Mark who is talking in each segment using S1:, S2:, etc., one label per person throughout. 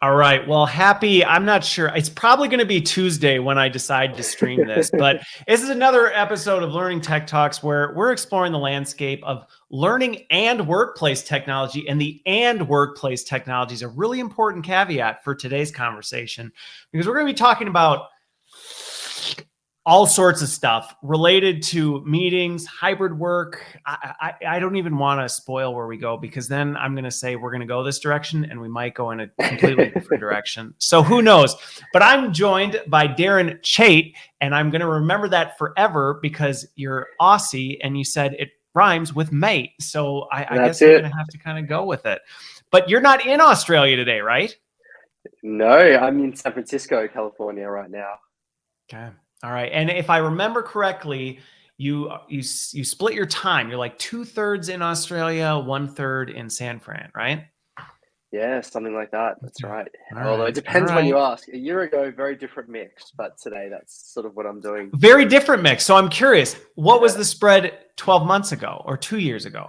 S1: All right. Well, I'm not sure. It's probably going to be Tuesday when I decide to stream this, but this is another episode of Learning Tech Talks where we're exploring the landscape of learning and workplace technology. And the and workplace technology is a really important caveat for today's conversation because we're going to be talking about all sorts of stuff related to meetings, hybrid work. I don't even want to spoil where we go because then I'm going to say we're going to go this direction and we might go in a completely different direction. So who knows? But I'm joined by Darren Chait, and I'm going to remember that forever because you're Aussie and you said it rhymes with mate. So I guess I'm going to have to kind of go with it. But you're not in Australia today, right?
S2: No, I'm in San Francisco, California right now.
S1: Okay. All right. And if I remember correctly, you split your time. You're like 2/3 in Australia, 1/3 in San Fran, right?
S2: Yeah, something like that. That's right.
S1: All
S2: Although
S1: right.
S2: it depends when you ask. A year ago, very different mix, but today that's sort of what I'm doing.
S1: Very different mix. So I'm curious, what was the spread 12 months ago or 2 years ago?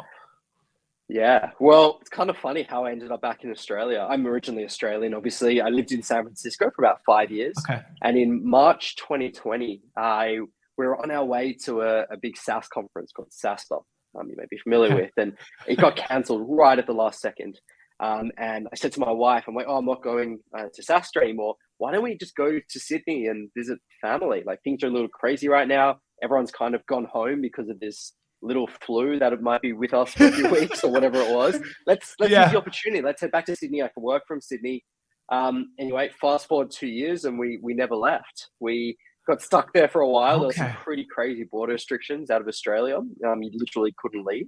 S2: Yeah, well, it's kind of funny how I ended up back in Australia. I'm originally Australian, obviously. I lived in San Francisco for about 5 years.
S1: Okay.
S2: And in March 2020, we were on our way to a big SaaS conference called SaaStop, you may be familiar with. And it got cancelled right at the last second. And I said to my wife, I'm like, oh, I'm not going to SaaStop anymore. Why don't we just go to Sydney and visit family? Like, things are a little crazy right now. Everyone's kind of gone home because of this little flu that it might be with us for a few weeks or whatever it was. Let's use the opportunity. Let's head back to Sydney. I can work from Sydney. Anyway, fast forward 2 years and we never left. We got stuck there for a while. There were some pretty crazy border restrictions out of Australia. You literally couldn't leave.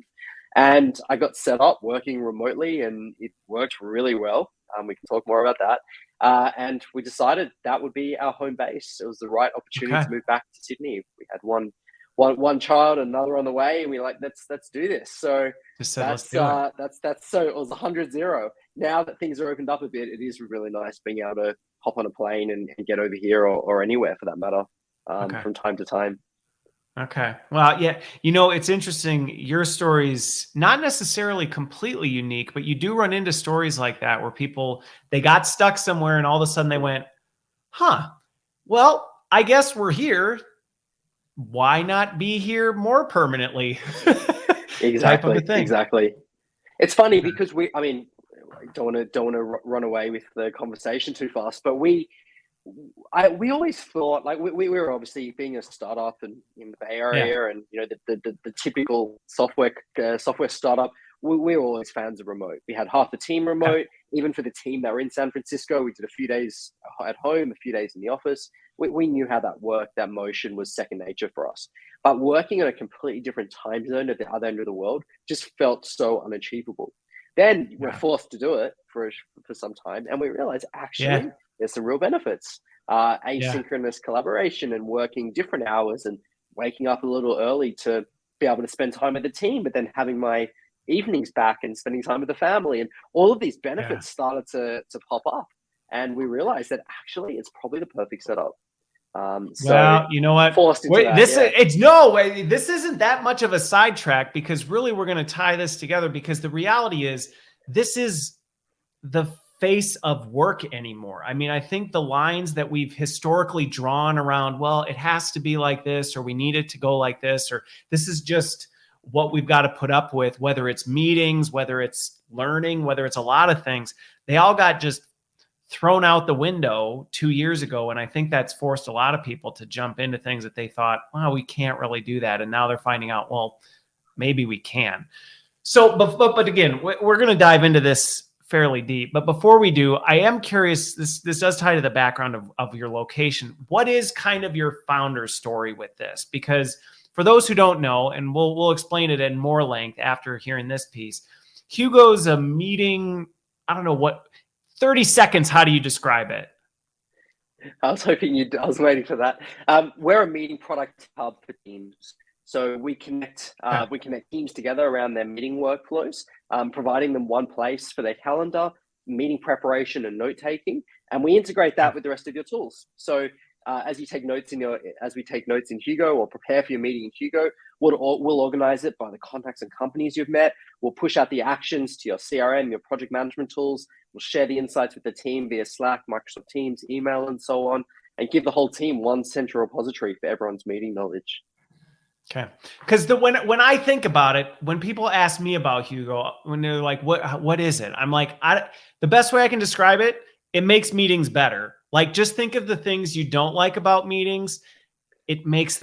S2: And I got set up working remotely and it worked really well. We can talk more about that. And we decided that would be our home base. It was the right opportunity to move back to Sydney. We had one child, another on the way, and we're like, let's do this. So that's so it was 100-0. Now that things are opened up a bit, it is really nice being able to hop on a plane and get over here or anywhere for that matter, from time to time.
S1: Okay. Well, yeah, it's interesting. Your story's not necessarily completely unique, but you do run into stories like that where people, they got stuck somewhere and all of a sudden they went, well, I guess we're here. Why not be here more permanently?
S2: Exactly. It's funny because I don't want to run away with the conversation too fast, but we always thought, like, we were obviously being a startup and in the Bay Area, and the typical software startup. We were always fans of remote. We had half the team remote. Even for the team that were in San Francisco, we did a few days at home, a few days in the office. We knew how that worked. That motion was second nature for us. But working on a completely different time zone at the other end of the world just felt so unachievable. Then we're forced to do it for some time, and we realized actually there's some real benefits. Asynchronous collaboration and working different hours and waking up a little early to be able to spend time with the team, but then having my evenings back and spending time with the family, and all of these benefits started to pop up. And we realized that actually it's probably the perfect setup.
S1: Well, you know what? This isn't that much of a sidetrack because really we're going to tie this together because the reality is this is the face of work anymore. I mean, I think the lines that we've historically drawn around, well, it has to be like this, or we need it to go like this, or this is just what we've got to put up with, whether it's meetings, whether it's learning, whether it's a lot of things, they all got just thrown out the window 2 years ago. And I think that's forced a lot of people to jump into things that they thought, well, we can't really do that. And now they're finding out, well, maybe we can. So, but again, we're going to dive into this fairly deep. But before we do, I am curious, this does tie to the background of your location. What is kind of your founder's story with this? Because for those who don't know, and we'll explain it in more length after hearing this piece, Hugo's a meeting, I don't know what, 30 seconds, how do you describe it?
S2: I was waiting for that. We're a meeting product hub for teams. So we connect teams together around their meeting workflows, providing them one place for their calendar, meeting preparation and note taking, and we integrate that with the rest of your tools. So as we take notes in Hugo, or prepare for your meeting in Hugo, we'll organize it by the contacts and companies you've met. We'll push out the actions to your CRM, your project management tools. We'll share the insights with the team via Slack, Microsoft Teams, email, and so on, and give the whole team one central repository for everyone's meeting knowledge.
S1: Okay. Because when I think about it, when people ask me about Hugo, when they're like, what is it? I'm like, the best way I can describe it, it makes meetings better. Like, just think of the things you don't like about meetings. It makes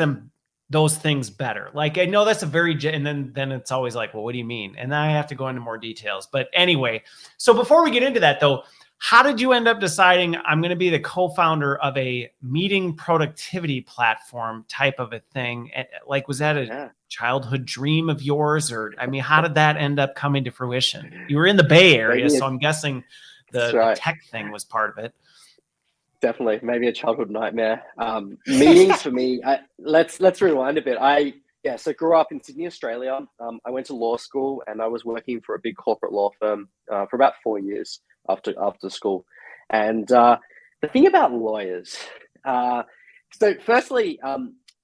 S1: those things better. Like, I know that's and then it's always like, well, what do you mean? And then I have to go into more details. But anyway, so before we get into that though, how did you end up deciding I'm going to be the co-founder of a meeting productivity platform type of a thing? Like, was that a childhood dream of yours? Or, I mean, how did that end up coming to fruition? You were in the Bay Area, so I'm guessing the tech thing was part of it.
S2: Definitely, maybe a childhood nightmare. Meetings for me, let's rewind a bit. So grew up in Sydney, Australia. I went to law school and I was working for a big corporate law firm for about 4 years after school. And the thing about lawyers, so firstly,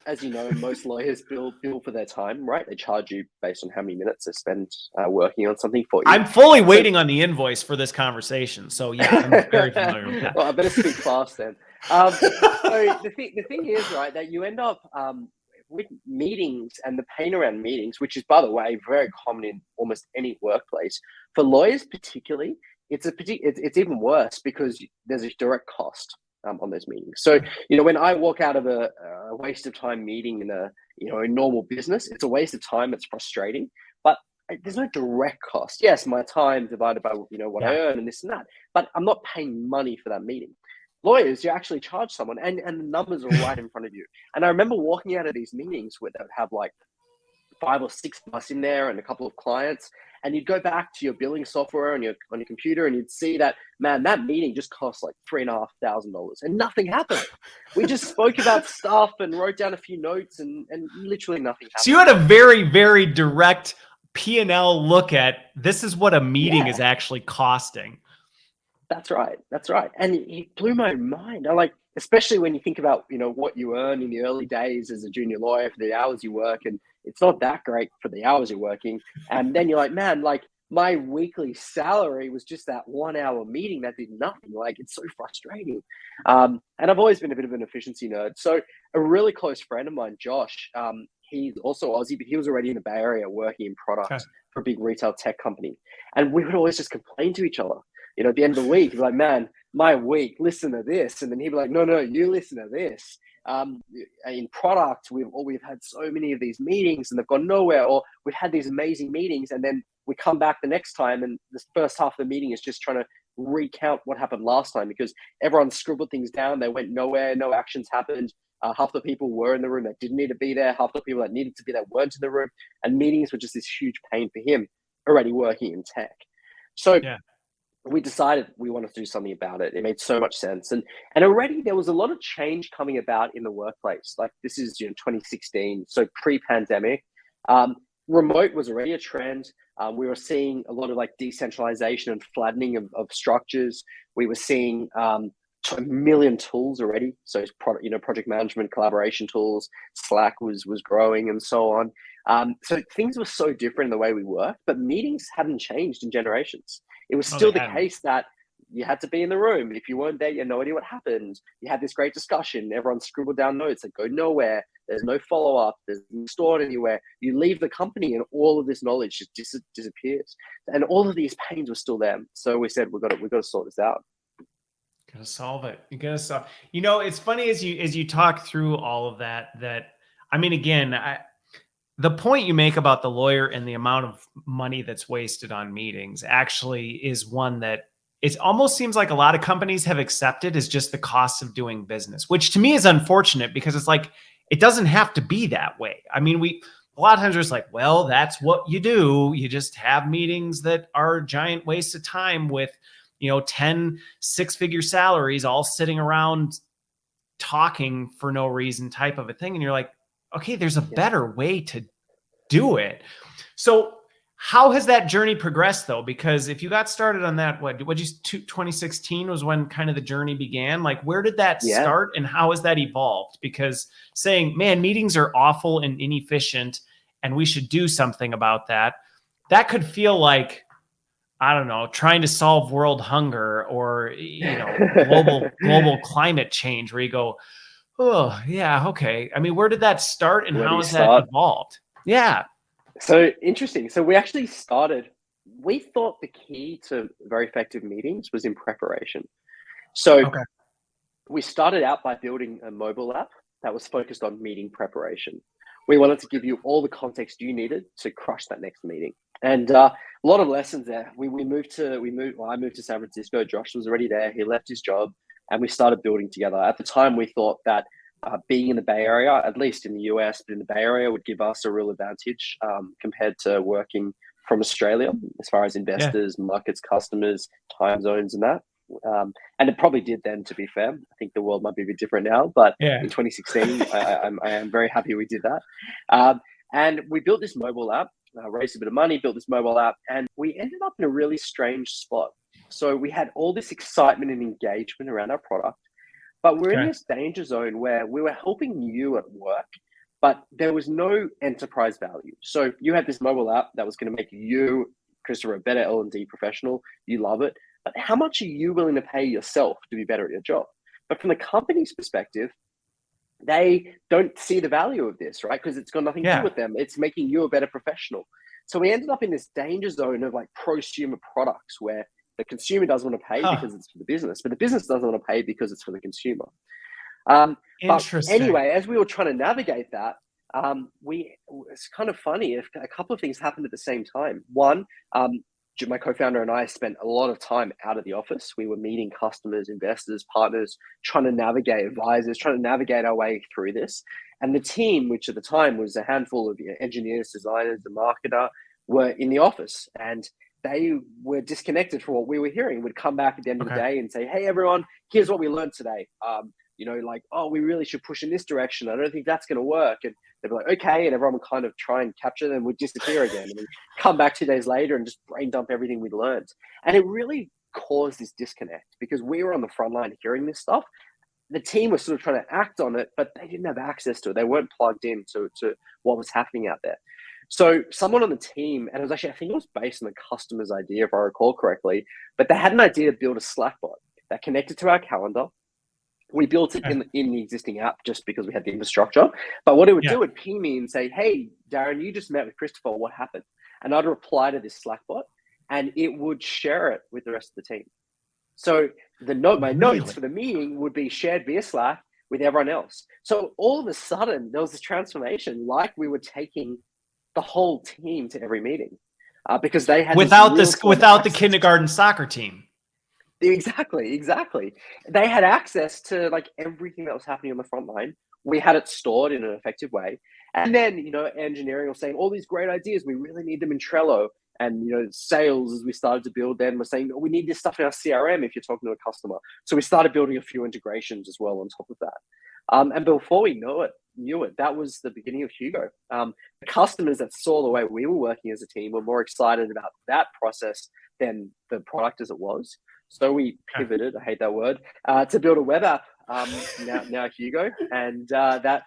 S2: as you know, most lawyers bill for their time, right? They charge you based on how many minutes they spend working on something for you.
S1: I'm fully waiting on the invoice for this conversation. So yeah, I'm very familiar with that.
S2: Well, I better speak fast then. So the thing is, right, that you end up with meetings and the pain around meetings, which is, by the way, very common in almost any workplace. For lawyers particularly, it's even worse because there's a direct cost on those meetings. So, when I walk out of a waste of time meeting in a normal business, it's a waste of time. It's frustrating, but there's no direct cost. Yes, my time divided by what I earn and this and that, but I'm not paying money for that meeting. Lawyers, you actually charge someone, and the numbers are right in front of you. And I remember walking out of these meetings where they would have like 5 or 6 of us in there and a couple of clients, and you'd go back to your billing software on your computer and you'd see that, man, that meeting just cost like $3,500 and nothing happened. We just spoke about stuff and wrote down a few notes and literally nothing happened.
S1: So you had a very, very direct P&L look at this is what a meeting is actually costing.
S2: That's right. And it blew my mind. I like, especially when you think about, what you earn in the early days as a junior lawyer for the hours you work, and it's not that great for the hours you're working. And then you're like, man, like my weekly salary was just that 1 hour meeting that did nothing. Like, it's so frustrating. And I've always been a bit of an efficiency nerd. So a really close friend of mine, Josh, he's also Aussie, but he was already in the Bay Area working in product for a big retail tech company. And we would always just complain to each other. At the end of the week, you're like, man, my week, listen to this. And then he'd be like, no, you listen to this. In product, we've had so many of these meetings and they've gone nowhere, or we've had these amazing meetings and then we come back the next time and the first half of the meeting is just trying to recount what happened last time because everyone scribbled things down. They went nowhere. No actions happened. Half the people were in the room that didn't need to be there. Half the people that needed to be there weren't in the room. And meetings were just this huge pain for him already working in tech. So we decided we wanted to do something about it. It made so much sense. And already there was a lot of change coming about in the workplace. Like, this is 2016, so pre-pandemic. Remote was already a trend. We were seeing a lot of like decentralization and flattening of structures. We were seeing a million tools already. So project management, collaboration tools, Slack was growing and so on. So things were so different in the way we work, but meetings hadn't changed in generations. It was still the case that you had to be in the room. If you weren't there, you had no idea what happened. You had this great discussion. Everyone scribbled down notes that go nowhere. There's no follow-up. There's no stored anywhere. You leave the company and all of this knowledge just disappears. And all of these pains were still there. So we said, we've got to sort this out.
S1: Gotta solve it. You gotta solve. It's funny as you talk through all of that, I mean, again, the point you make about the lawyer and the amount of money that's wasted on meetings actually is one that it almost seems like a lot of companies have accepted as just the cost of doing business, which to me is unfortunate because it's like, it doesn't have to be that way. I mean, a lot of times we're just like, well, that's what you do. You just have meetings that are a giant waste of time with, 10 six-figure salaries all sitting around talking for no reason type of a thing. And you're like, okay, there's a better way to do it. So How has that journey progressed though? Because if you got started on that, 2016 was when kind of the journey began. Like, where did that
S2: Yeah.
S1: start and how has that evolved? Because saying, man, meetings are awful and inefficient and we should do something about that, that could feel like, I don't know, trying to solve world hunger or, global climate change, where you go, oh yeah, okay. I mean, where did that start and
S2: Where do
S1: how
S2: you
S1: has that
S2: start?
S1: evolved? Yeah.
S2: So interesting. So we thought the key to very effective meetings was in preparation. So
S1: Okay.
S2: we started out by building a mobile app that was focused on meeting preparation. We wanted to give you all the context you needed to crush that next meeting. And a lot of lessons there. I moved to San Francisco. Josh was already there. He left his job and we started building together. At the time, we thought that being in the Bay Area, at least in the US, but in the Bay Area would give us a real advantage compared to working from Australia as far as investors, markets, customers, time zones, and that. And it probably did then, to be fair. I think the world might be a bit different now, but in 2016, I am very happy we did that. And we built this mobile app, raised a bit of money, built this mobile app, and we ended up in a really strange spot. So we had all this excitement and engagement around our product, but we're in this danger zone where we were helping you at work, but there was no enterprise value. So you had this mobile app that was going to make you, Christopher, a better L&D professional. You love it. But how much are you willing to pay yourself to be better at your job? But from the company's perspective, they don't see the value of this, right? Because it's got nothing to do with them. It's making you a better professional. So we ended up in this danger zone of like prosumer products where the consumer doesn't want to pay because it's for the business, but the business doesn't want to pay because it's for the consumer. But anyway, as we were trying to navigate that, it's kind of funny. A couple of things happened at the same time. One, my co-founder and I spent a lot of time out of the office. We were meeting customers, investors, partners, trying to navigate advisors, trying to navigate our way through this. And the team, which at the time was a handful of engineers, designers, the marketer, were in the office and they were disconnected from what we were hearing. We'd come back at the end of the day and say, hey, everyone, here's what we learned today. We really should push in this direction. I don't think that's going to work. And they'd be like, okay. And everyone would kind of try and capture them, would disappear again. And we'd come back 2 days later and just brain dump everything we'd learned. And it really caused this disconnect because we were on the front line hearing this stuff. The team was sort of trying to act on it, but they didn't have access to it. They weren't plugged in to what was happening out there. So someone on the team, and I think it was based on the customer's idea, if I recall correctly, but they had an idea to build a Slack bot that connected to our calendar. We built it in the existing app just because we had the infrastructure. But what it would do, it would ping me and say, hey, Darren, you just met with Christopher. What happened? And I'd reply to this Slack bot and it would share it with the rest of the team. So my notes for the meeting would be shared via Slack with everyone else. So all of a sudden there was this transformation, like we were taking the whole team to every meeting because they had
S1: without the kindergarten soccer team.
S2: Exactly. They had access to like everything that was happening on the front line. We had it stored in an effective way. And then, engineering was saying all these great ideas. We really need them in Trello. And, sales, as we started to build then, we're saying, we need this stuff in our CRM if you're talking to a customer. So we started building a few integrations as well on top of that. And before we knew it, that was the beginning of Hugo. The customers that saw the way we were working as a team were more excited about that process than the product as it was. So we pivoted, I hate that word, to build a web app, now Hugo. And that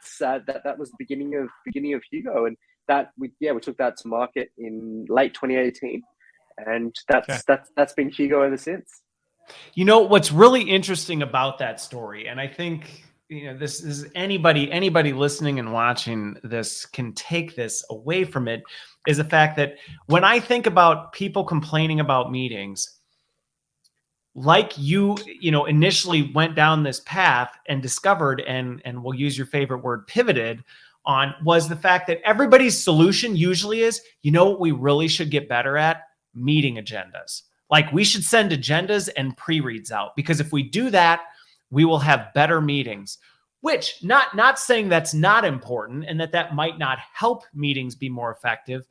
S2: was the beginning of Hugo. And we took that to market in late 2018. And that's been Hugo ever since.
S1: What's really interesting about that story, and I think this is anybody listening and watching this can take this away from it, is the fact that when I think about people complaining about meetings, like you initially went down this path and discovered, and we'll use your favorite word, pivoted on, was the fact that everybody's solution usually is, what we really should get better at? Meeting agendas. Like, we should send agendas and pre-reads out, because if we do that, we will have better meetings. Which, not saying that's not important and that might not help meetings be more effective,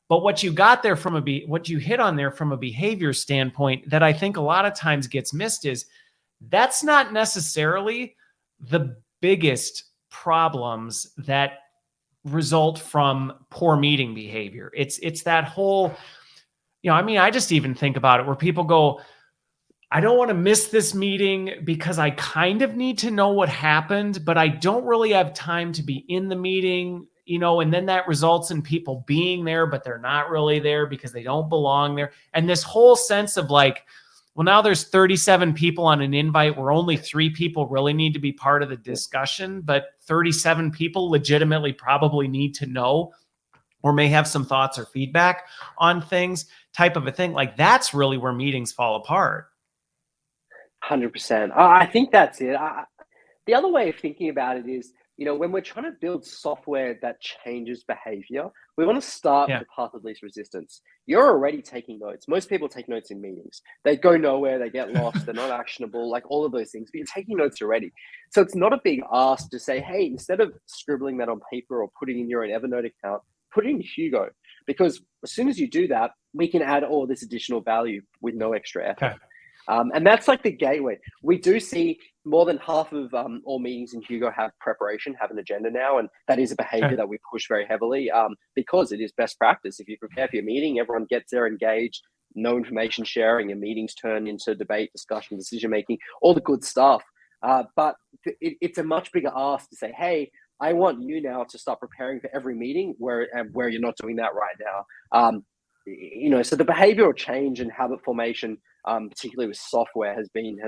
S1: but what you got there what you hit on there from a behavior standpoint that I think a lot of times gets missed is that's not necessarily the biggest problems that result from poor meeting behavior. It's that whole, I mean, I just even think about it where people go, I don't want to miss this meeting because I kind of need to know what happened, but I don't really have time to be in the meeting, and then that results in people being there, but they're not really there because they don't belong there. And this whole sense of like, well, now there's 37 people on an invite where only 3 people really need to be part of the discussion, but 37 people legitimately probably need to know or may have some thoughts or feedback on things, type of a thing. Like that's really where meetings fall apart.
S2: 100%. I think that's it. The other way of thinking about it is, when we're trying to build software that changes behavior, we want to start with the path of least resistance. You're already taking notes. Most people take notes in meetings. They go nowhere, they get lost, they're not actionable, like all of those things, but you're taking notes already. So it's not a big ask to say, hey, instead of scribbling that on paper or putting in your own Evernote account, put it in Hugo. Because as soon as you do that, we can add all this additional value with no extra effort.
S1: Okay.
S2: And that's like the gateway. We do see more than half of all meetings in Hugo have preparation, have an agenda now. And that is a behavior that we push very heavily because it is best practice. If you prepare for your meeting, everyone gets there engaged, no information sharing, your meetings turn into debate, discussion, decision-making, all the good stuff. But it's a much bigger ask to say, hey, I want you now to start preparing for every meeting where you're not doing that right now. So the behavioral change and habit formation, particularly with software, has been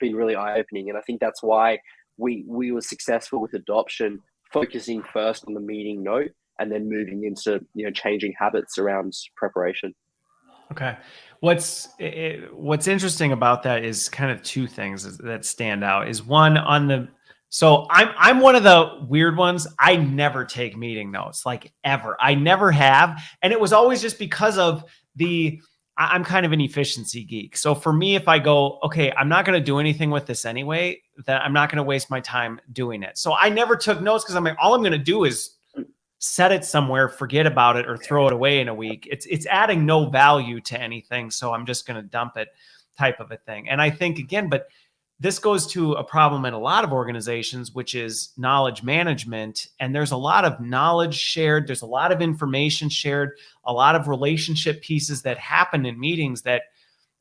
S2: really eye-opening, and I think that's why we were successful with adoption, focusing first on the meeting note and then moving into changing habits around preparation.
S1: Okay, what's interesting about that is kind of 2 things that stand out. Is one so I'm one of the weird ones. I never take meeting notes, like ever. I never have. And it was always just because of I'm kind of an efficiency geek. So for me, if I go, okay, I'm not going to do anything with this anyway, then I'm not going to waste my time doing it. So I never took notes because I'm like, all I'm going to do is set it somewhere, forget about it, or throw it away in a week. It's adding no value to anything. So I'm just going to dump it, type of a thing. And I think again, but this goes to a problem in a lot of organizations, which is knowledge management. And there's a lot of knowledge shared. There's a lot of information shared, a lot of relationship pieces that happen in meetings that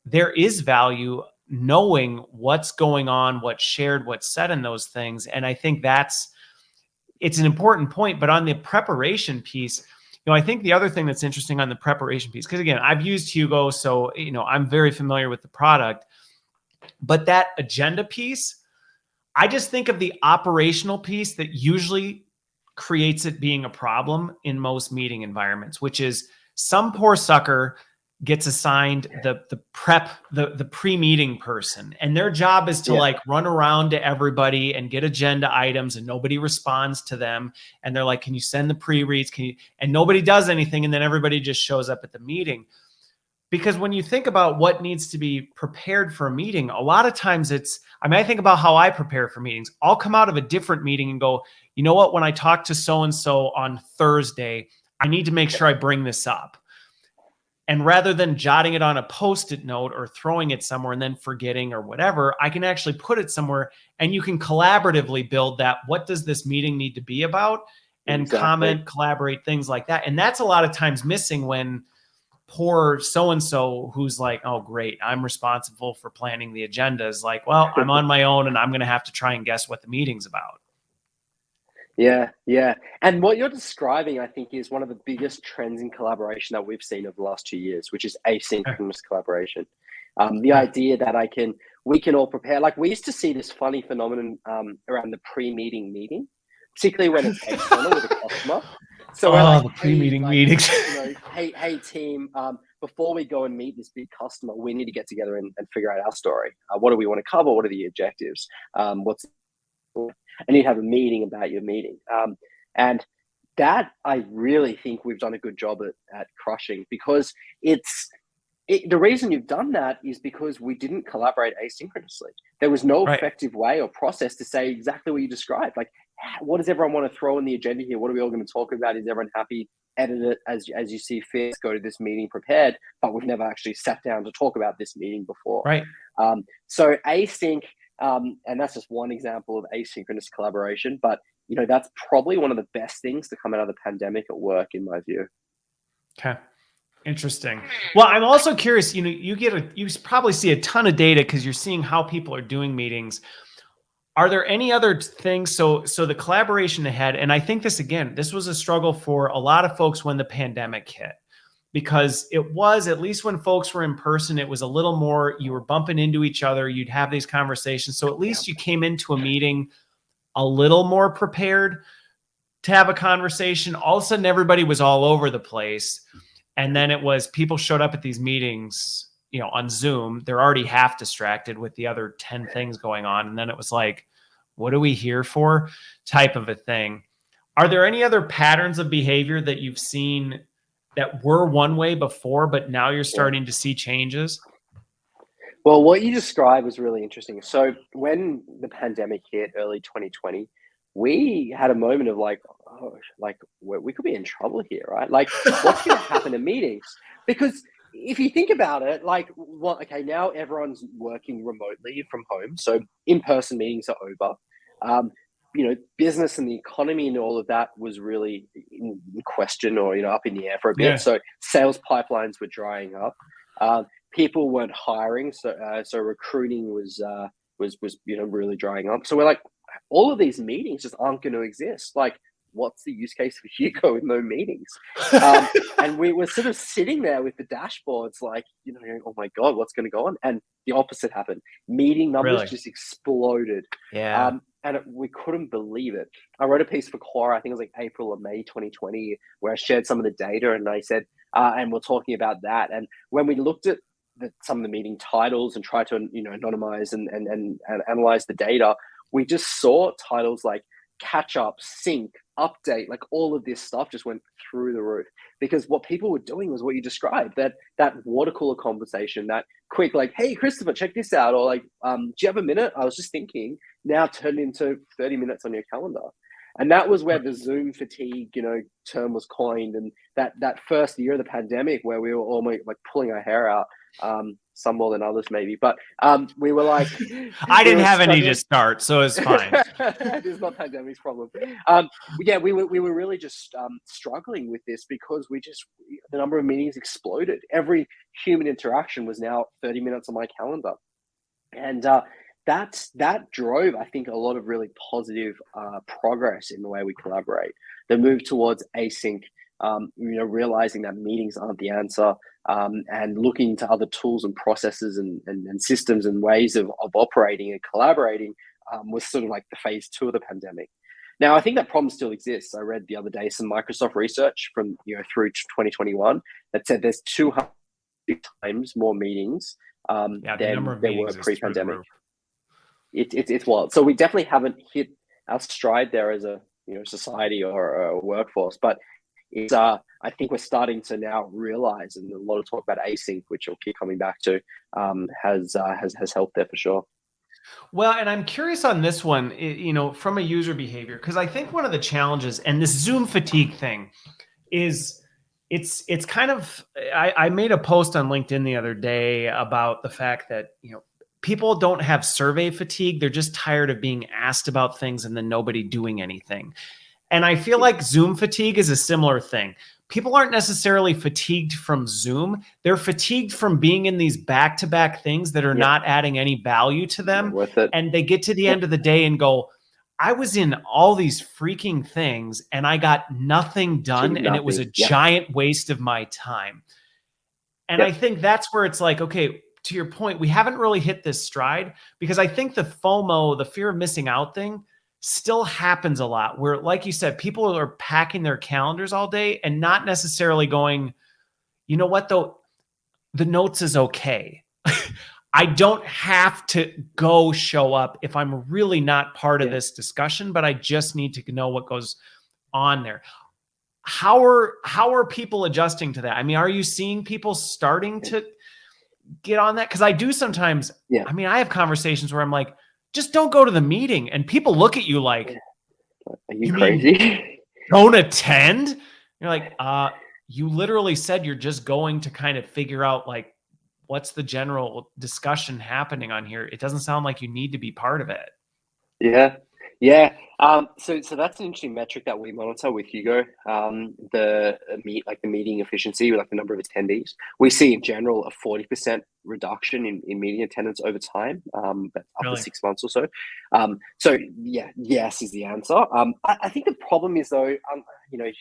S1: there is value knowing what's going on, what's shared, what's said in those things. And I think it's an important point. But on the preparation piece, I think the other thing that's interesting on the preparation piece, because again, I've used Hugo, so, I'm very familiar with the product. But that agenda piece, I just think of the operational piece that usually creates it being a problem in most meeting environments, which is some poor sucker gets assigned the pre-meeting person, and their job is to like run around to everybody and get agenda items, and nobody responds to them. And they're like, can you send the pre-reads? And nobody does anything. And then everybody just shows up at the meeting. Because when you think about what needs to be prepared for a meeting, a lot of times I think about how I prepare for meetings. I'll come out of a different meeting and go, you know what, when I talk to so-and-so on Thursday, I need to make sure I bring this up. And rather than jotting it on a Post-it note or throwing it somewhere and then forgetting or whatever, I can actually put it somewhere, and you can collaboratively build that. What does this meeting need to be about? And comment, collaborate, things like that. And that's a lot of times missing when poor so-and-so who's like, oh, great, I'm responsible for planning the agenda, is like, well, I'm on my own and I'm going to have to try and guess what the meeting's about.
S2: Yeah. And what you're describing, I think, is one of the biggest trends in collaboration that we've seen over the last 2 years, which is asynchronous collaboration. The idea that we can all prepare. Like, we used to see this funny phenomenon around the pre-meeting meeting, particularly when it's external with a customer. So we're like,
S1: the pre-meeting meetings.
S2: hey team, before we go and meet this big customer, we need to get together and figure out our story. What do we want to cover? What are the objectives? And you have a meeting about your meeting. And that, I really think we've done a good job at crushing, because the reason you've done that is because we didn't collaborate asynchronously. There was no effective way or process to say exactly what you described. Like, what does everyone want to throw in the agenda here? What are we all going to talk about? Is everyone happy? Edit it as you see fit. Go to this meeting prepared, but we've never actually sat down to talk about this meeting before.
S1: Right.
S2: So async, and that's just one example of asynchronous collaboration. But that's probably one of the best things to come out of the pandemic at work, in my view.
S1: Okay. Interesting. Well, I'm also curious, you probably see a ton of data because you're seeing how people are doing meetings. Are there any other things? So the collaboration ahead, and I think this was a struggle for a lot of folks when the pandemic hit, because it was, at least when folks were in person, it was a little more, you were bumping into each other, you'd have these conversations. So at least you came into a meeting a little more prepared to have a conversation. All of a sudden, everybody was all over the place. And then it was, people showed up at these meetings, on Zoom. They're already half distracted with the other 10 things going on. And then it was like, what are we here for? Type of a thing. Are there any other patterns of behavior that you've seen that were one way before, but now you're starting to see changes?
S2: Well, what you described was really interesting. So when the pandemic hit early 2020, we had a moment of like, oh, like we could be in trouble here, right? Like, what's going to happen in meetings? Because if you think about it, like, well, okay, now everyone's working remotely from home, so in-person meetings are over. Business and the economy and all of that was really in question, or up in the air for a bit.
S1: Yeah.
S2: So sales pipelines were drying up. People weren't hiring, so recruiting was really drying up. So we're like, all of these meetings just aren't going to exist. Like, what's the use case for Hugo with no meetings? And we were sort of sitting there with the dashboards, like, oh my God, what's going to go on? And the opposite happened. Meeting numbers just exploded.
S1: Yeah.
S2: We couldn't believe it. I wrote a piece for Quora, I think it was like April or May 2020, where I shared some of the data, and I said, and we're talking about that. And when we looked at some of the meeting titles and tried to anonymize and analyze the data, we just saw titles like catch up, sync, update, like all of this stuff just went through the roof, because what people were doing was what you described, that water cooler conversation, that quick, like, hey, Christopher, check this out. Or like, do you have a minute? I was just thinking, now turned into 30 minutes on your calendar. And that was where the Zoom fatigue, term was coined. And that first year of the pandemic, where we were almost like pulling our hair out, some more than others maybe, but we were like,
S1: I didn't have any to start, so it's fine.
S2: It's not pandemic's problem. We were really just struggling with this, because the number of meetings exploded. Every human interaction was now 30 minutes on my calendar, and that drove, I think, a lot of really positive progress in the way we collaborate. The move towards async, realizing that meetings aren't the answer, and looking to other tools and processes and systems and ways of operating and collaborating was sort of like the phase 2 of the pandemic. Now, I think that problem still exists. I read the other day some Microsoft research from through 2021 that said there's 200 times more meetings than there were pre-pandemic. It's wild. So we definitely haven't hit our stride there as a society or a workforce, but it's I think we're starting to now realize, and a lot of talk about async, which we'll keep coming back to, has helped there for sure.
S1: Well, and I'm curious on this one, from a user behavior, because I think one of the challenges, and this Zoom fatigue thing, is it's kind of, I made a post on LinkedIn the other day about the fact that, people don't have survey fatigue. They're just tired of being asked about things and then nobody doing anything. And I feel like Zoom fatigue is a similar thing. People aren't necessarily fatigued from Zoom. They're fatigued from being in these back-to-back things that are not adding any value to them. And they get to the end of the day and go, I was in all these freaking things and I got nothing done. And it was a giant waste of my time. And I think that's where it's like, okay, to your point, we haven't really hit this stride, because I think the FOMO, the fear of missing out thing, still happens a lot, where, like you said, people are packing their calendars all day and not necessarily going, you know what, though, the notes is okay. I don't have to go show up if I'm really not part of this discussion, but I just need to know what goes on there. How are people adjusting to that? I mean, are you seeing people starting to get on that? Because I do sometimes. I mean, I have conversations where I'm like, just don't go to the meeting, and people look at you like,
S2: are you crazy?
S1: Don't attend? You're like, you literally said you're just going to kind of figure out, like, what's the general discussion happening on here. It doesn't sound like you need to be part of it.
S2: Yeah. So that's an interesting metric that we monitor with Hugo. The meeting efficiency, like the number of attendees. We see in general a 40% reduction in meeting attendance over time, but after
S1: Really?
S2: 6 months or so. So yeah, yes is the answer. I think the problem is though,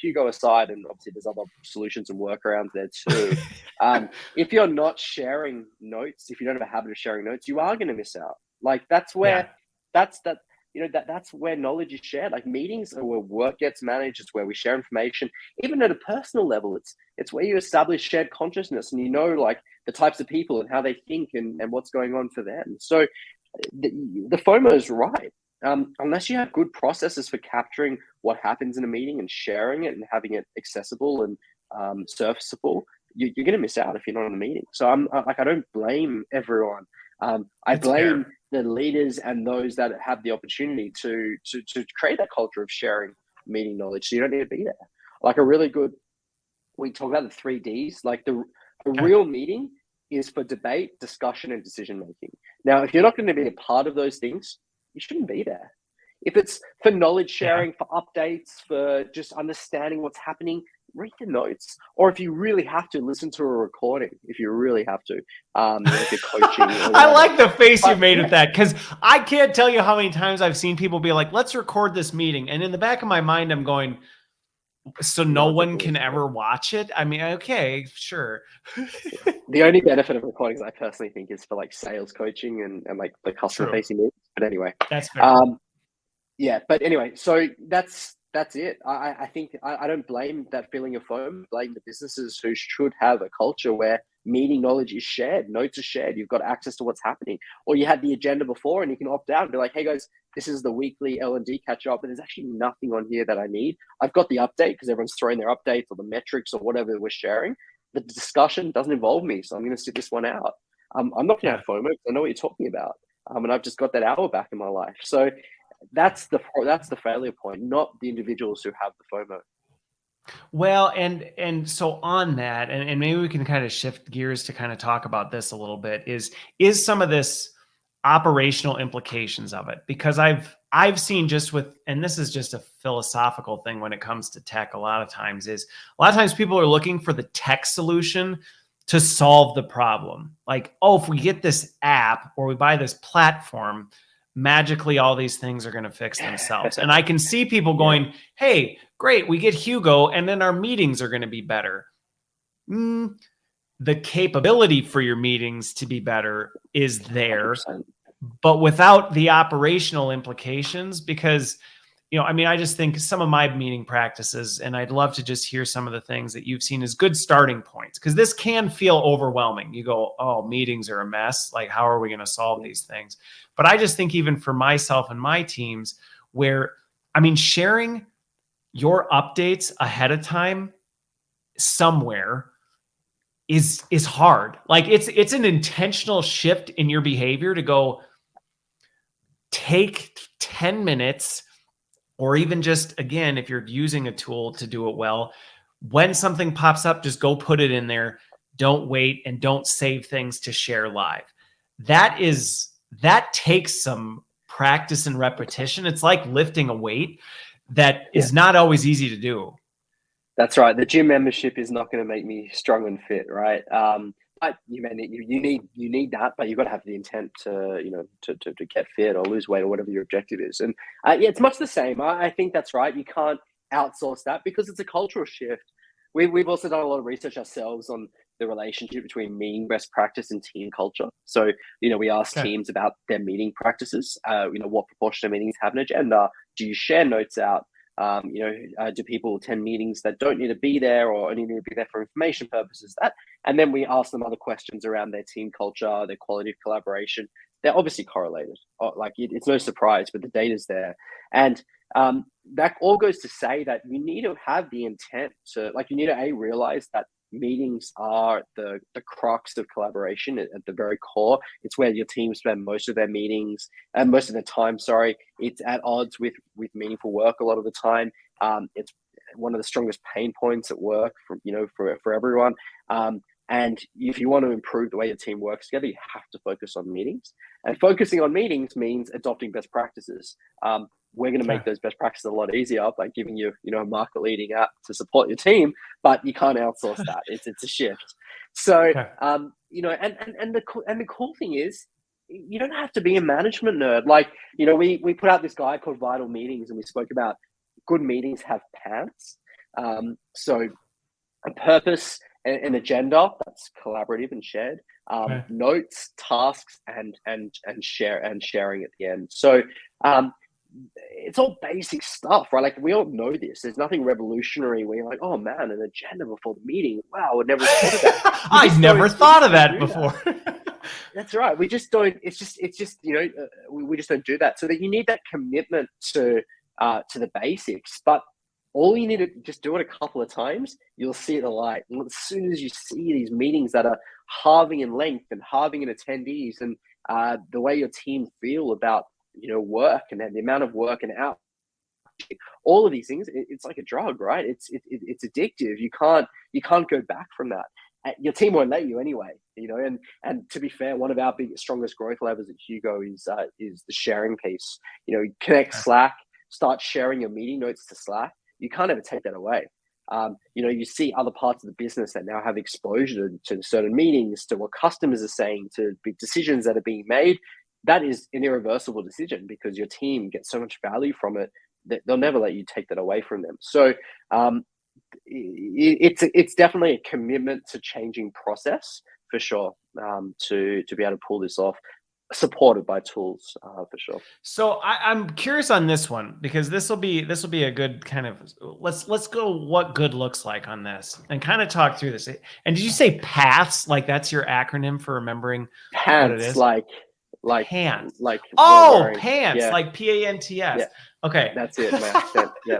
S2: Hugo aside, and obviously there's other solutions and workarounds there too. If you're not sharing notes, if you don't have a habit of sharing notes, you are going to miss out. Like that's
S1: Yeah.
S2: where that's where knowledge is shared. Like meetings are where work gets managed. It's where we share information. Even at a personal level, it's where you establish shared consciousness and like the types of people and how they think and what's going on for them. So the FOMO is right. Unless you have good processes for capturing what happens in a meeting and sharing it and having it accessible and surfaceable, you're going to miss out if you're not in the meeting. So I don't blame everyone. I
S1: It's
S2: blame
S1: fair.
S2: the leaders and those that have the opportunity to create that culture of sharing meeting knowledge. So you don't need to be there. Like we talk about the 3Ds. Like a
S1: Okay.
S2: real meeting is for debate, discussion, and decision making. Now, if you're not going to be a part of those things, you shouldn't be there. If it's for knowledge
S1: Yeah.
S2: sharing, for updates, for just understanding what's happening, read the notes. Or if you really have to, listen to a recording. If you really have to, if you're coaching or
S1: I
S2: whatever.
S1: like the face you
S2: But
S1: made
S2: yeah,
S1: with that, because I can't tell you how many times I've seen people be like, let's record this meeting. And in the back of my mind, I'm going, so
S2: no
S1: no
S2: one's
S1: one
S2: ever
S1: can
S2: listened to it.
S1: ever watch it? I mean, okay, sure.
S2: The only benefit of recordings, I personally think, is for like sales coaching and like the customer
S1: True.
S2: facing meetings. But anyway,
S1: That's fair.
S2: yeah. But anyway, so that's it. I think I don't blame that feeling of FOMO. Blame the businesses who should have a culture where meeting knowledge is shared, notes are shared. You've got access to what's happening, or you had the agenda before and you can opt out and be like, "Hey guys, this is the weekly L&D catch up, but there's actually nothing on here that I need. I've got the update because everyone's throwing their updates or the metrics or whatever we're sharing. The discussion doesn't involve me, so I'm going to sit this one out. I'm not going to
S1: Yeah.
S2: have FOMO because I know what you're talking about, and I've just got that hour back in my life. So that's the failure point, not the individuals who have the FOMO.
S1: Well, and so on that, and maybe we can kind of shift gears to kind of talk about this a little bit, is some of this operational implications of it, because I've seen just with, and this is just a philosophical thing when it comes to tech, a lot of times people are looking for the tech solution to solve the problem. Like, oh, if we get this app or we buy this platform, magically all these things are going to fix themselves. And I can see people
S2: Yeah,
S1: going, hey, great, we get Hugo, and then our meetings are going to be better. The capability for your meetings to be better is there,
S2: 100%.
S1: but without the operational implications, because I mean, I just think some of my meeting practices, and I'd love to just hear some of the things that you've seen as good starting points, because this can feel overwhelming. You go, oh, meetings are a mess. Like, how are we going to solve these things? But I just think even for myself and my teams, where, I mean, sharing your updates ahead of time somewhere is hard. Like, it's an intentional shift in your behavior to go take 10 minutes, or even just, again, if you're using a tool to do it well, when something pops up, just go put it in there. Don't wait, and don't save things to share live. That takes some practice and repetition. It's like lifting a weight that
S2: Yeah,
S1: is not always easy to do.
S2: that's right. The gym membership is not going to make me strong and fit, right? But you need that, but you've got to have the intent to to get fit or lose weight or whatever your objective is. And yeah, it's much the same. I think that's right. You can't outsource that because it's a cultural shift. We've also done a lot of research ourselves on the relationship between meeting best practice and team culture. So we ask
S1: Okay.
S2: teams about their meeting practices. What proportion of meetings have an agenda? Do you share notes out? Do people attend meetings that don't need to be there or only need to be there for information purposes? And then we ask them other questions around their team culture, their quality of collaboration. They're obviously correlated. Like it's no surprise, but the data's there. And that all goes to say that you need to have the intent to, like, you need to realize that meetings are the crux of collaboration at the very core. It's where your team spend most of their meetings and most of their time. Sorry, it's at odds with meaningful work a lot of the time. It's one of the strongest pain points at work for everyone. And if you want to improve the way your team works together, you have to focus on meetings. And focusing on meetings means adopting best practices. we're going to make those best practices a lot easier by giving you, a market leading app to support your team, but you can't outsource that. It's a shift. So, and the cool thing is, you don't have to be a management nerd. Like, we put out this guide called Vital Meetings, and we spoke about good meetings have pants. So a purpose, an agenda that's collaborative and shared, notes, tasks, and sharing at the end. So it's all basic stuff, right? Like, we all know this. There's nothing revolutionary where you're like, oh man, an agenda before the meeting. Wow, I never thought of that.
S1: I never thought of that before.
S2: That's right. We just don't. It's just we just don't do that. So that you need that commitment to the basics, but all you need to just do it a couple of times, you'll see the light. And as soon as you see these meetings that are halving in length and halving in attendees, and the way your team feel about work and the amount of work and out, all of these things, it's like a drug, right? It's addictive. You can't go back from that. Your team won't let you anyway, and to be fair, one of our biggest, strongest growth levers at Hugo is the sharing piece. Connect Slack, start sharing your meeting notes to Slack. You can't ever take that away. You see other parts of the business that now have exposure to certain meetings, to what customers are saying, to big decisions that are being made. That is an irreversible decision because your team gets so much value from it that they'll never let you take that away from them. So it's definitely a commitment to changing process for sure, to be able to pull this off, supported by tools for sure.
S1: So I'm curious on this one, because this will be a good kind of, let's go what good looks like on this and kind of talk through this. And did you say paths? Like that's your acronym for remembering what it is?
S2: Like
S1: pants.
S2: Like
S1: pants,
S2: yeah.
S1: like PANTS. Yeah. Okay.
S2: That's it, man. Yeah.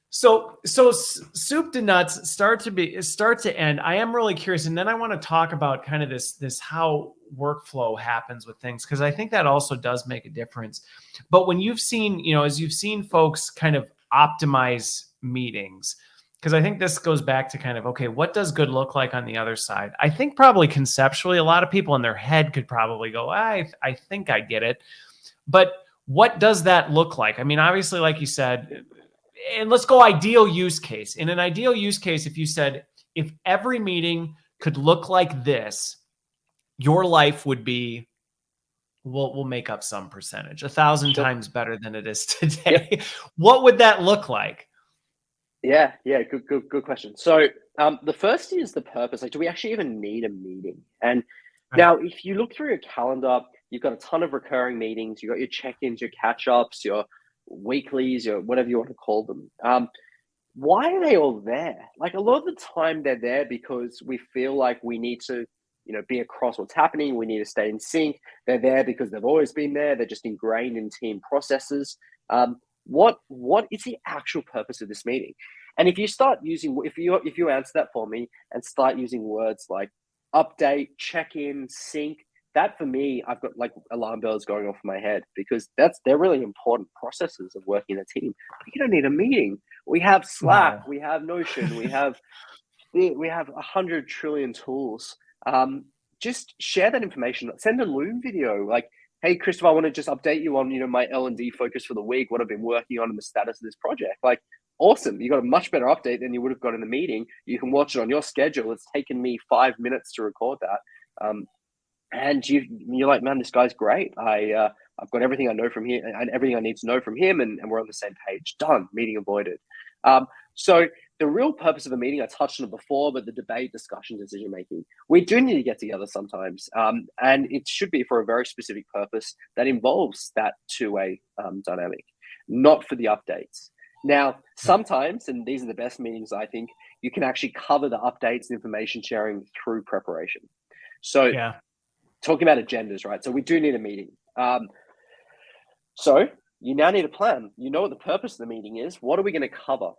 S1: So soup to nuts, start to end. I am really curious. And then I want to talk about kind of this how workflow happens with things, because I think that also does make a difference. But when you've seen, as you've seen folks kind of optimize meetings, because I think this goes back to kind of, okay, what does good look like on the other side? I think probably conceptually, a lot of people in their head could probably go, I think I get it. But what does that look like? I mean, obviously, like you said, and let's go ideal use case. In an ideal use case, if you said, if every meeting could look like this, your life would be, we'll make up some percentage, 1,000 times better than it is today. Yep. What would that look like?
S2: Yeah. Good question. So the first is the purpose. Like, do we actually even need a meeting? And now, if you look through your calendar, you've got a ton of recurring meetings. You've got your check-ins, your catch-ups, your weeklies, your whatever you want to call them. Why are they all there? Like, a lot of the time they're there because we feel like we need to, be across what's happening. We need to stay in sync. They're there because they've always been there. They're just ingrained in team processes. What is the actual purpose of this meeting? And if you start using, if you answer that for me and start using words like update, check-in, sync, that for me, I've got like alarm bells going off in my head, because they're really important processes of working in a team. You don't need a meeting. We have Slack, we have Notion, we have 100 trillion tools. Just share that information. Send a Loom video like, hey, Christopher, I want to just update you on, my L&D focus for the week, what I've been working on and the status of this project. Like, awesome. You got a much better update than you would have got in the meeting. You can watch it on your schedule. It's taken me 5 minutes to record that. And you're like, man, this guy's great. I've got everything I know from him and everything I need to know from him, and we're on the same page. Done. Meeting avoided. So the real purpose of a meeting, I touched on it before, but the debate, discussion, decision making, we do need to get together sometimes, and it should be for a very specific purpose that involves that two-way dynamic, not for the updates. Now, sometimes, and these are the best meetings, I think, you can actually cover the updates and information sharing through preparation. So talking about agendas, right? So we do need a meeting. So you now need a plan. You know what the purpose of the meeting is. What are we going to cover?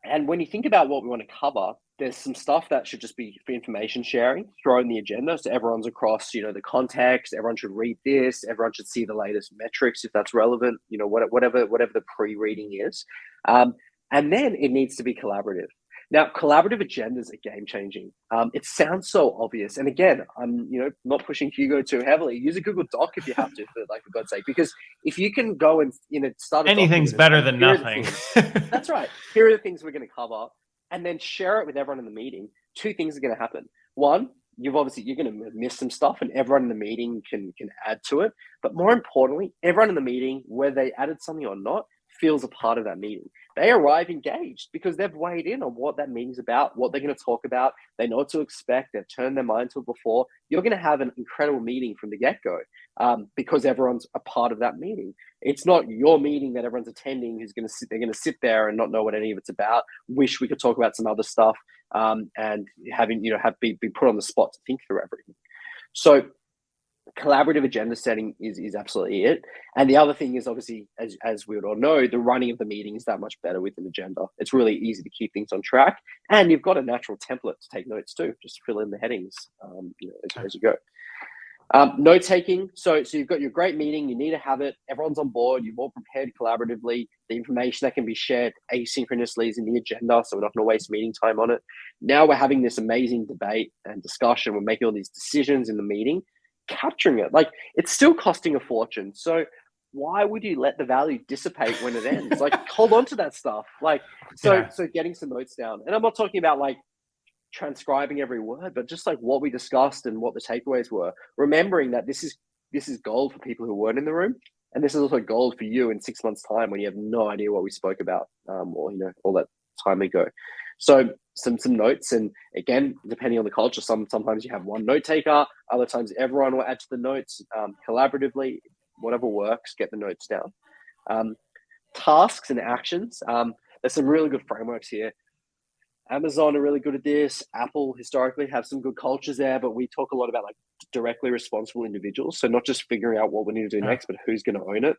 S2: And when you think about what we want to cover, there's some stuff that should just be for information sharing, throw in the agenda. So everyone's across, the context, everyone should read this, everyone should see the latest metrics if that's relevant, whatever the pre-reading is. And then it needs to be collaborative. Now, collaborative agendas are game changing. It sounds so obvious, and again, I'm not pushing Hugo too heavily. Use a Google Doc if you have to, for God's sake, because if you can go and start a
S1: Anything's
S2: document
S1: better
S2: and say,
S1: than
S2: "Here are the
S1: nothing."
S2: things." That's right. Here are the things we're going to cover, and then share it with everyone in the meeting. Two things are going to happen. One, you're going to miss some stuff, and everyone in the meeting can add to it. But more importantly, everyone in the meeting, whether they added something or not, feels a part of that meeting. They arrive engaged because they've weighed in on what that meeting's about, what they're going to talk about. They know what to expect. They've turned their mind to it before. You're going to have an incredible meeting from the get-go because everyone's a part of that meeting. It's not your meeting that everyone's attending they're going to sit there and not know what any of it's about. Wish we could talk about some other stuff and having, be put on the spot to think through everything. So collaborative agenda setting is absolutely it. And the other thing is, obviously, as we would all know, the running of the meeting is that much better with an agenda. It's really easy to keep things on track, and you've got a natural template to take notes too. Just fill in the headings as you go. Note taking. So you've got your great meeting. You need to have it. Everyone's on board. You've all prepared collaboratively. The information that can be shared asynchronously is in the agenda, so we're not going to waste meeting time on it. Now we're having this amazing debate and discussion. We're making all these decisions in the meeting. Capturing it, like, it's still costing a fortune, so why would you let the value dissipate when it ends? Like, hold on to that stuff. So getting some notes down, and I'm not talking about like transcribing every word, but just like what we discussed and what the takeaways were, remembering that this is gold for people who weren't in the room, and this is also gold for you in 6 months time when you have no idea what we spoke about or all that time ago. So some notes, and again, depending on the culture, sometimes you have one note taker, other times everyone will add to the notes collaboratively. Whatever works, get the notes down. Tasks and actions. There's some really good frameworks here. Amazon are really good at this. Apple historically have some good cultures there, but we talk a lot about like directly responsible individuals. So not just figuring out what we need to do next, but who's going to own it.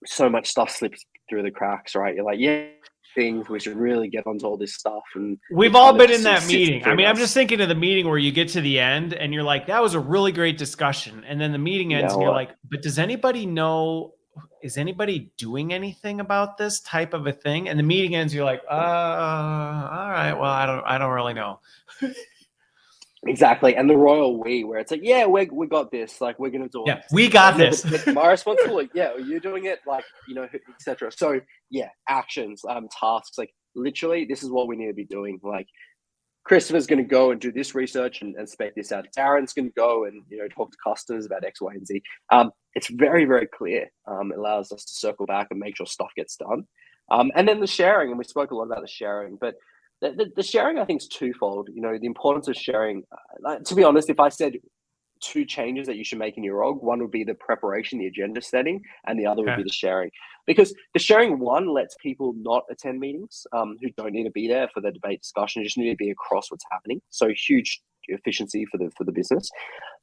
S2: So much stuff slips through the cracks, right? You're like, yeah, things we should really get onto all this stuff, and
S1: we've all been in that meeting. I mean, I'm just thinking of the meeting where you get to the end and you're like, that was a really great discussion, and then the meeting ends and you're like, but does anybody know, is anybody doing anything about this type of a thing? And the meeting ends, you're like, all right, well, I don't really know.
S2: Exactly. And the royal we, where it's like, yeah, we got this, like, we're gonna do it.
S1: Yeah, we got this.
S2: But am I responsible? Like, yeah, are you doing it? Like, etc. So yeah, actions, tasks, like literally this is what we need to be doing. Like, Christopher's going to go and do this research and spec this out. Darren's going to go and talk to customers about X, Y, and Z. It's very, very clear. It allows us to circle back and make sure stuff gets done. And then the sharing, and we spoke a lot about the sharing, but the sharing, I think, is twofold. The importance of sharing. To be honest, if I said two changes that you should make in your org, one would be the preparation, the agenda setting, and the other would be the sharing. Because the sharing, one, lets people not attend meetings who don't need to be there for the debate discussion, just need to be across what's happening. So huge efficiency for the business.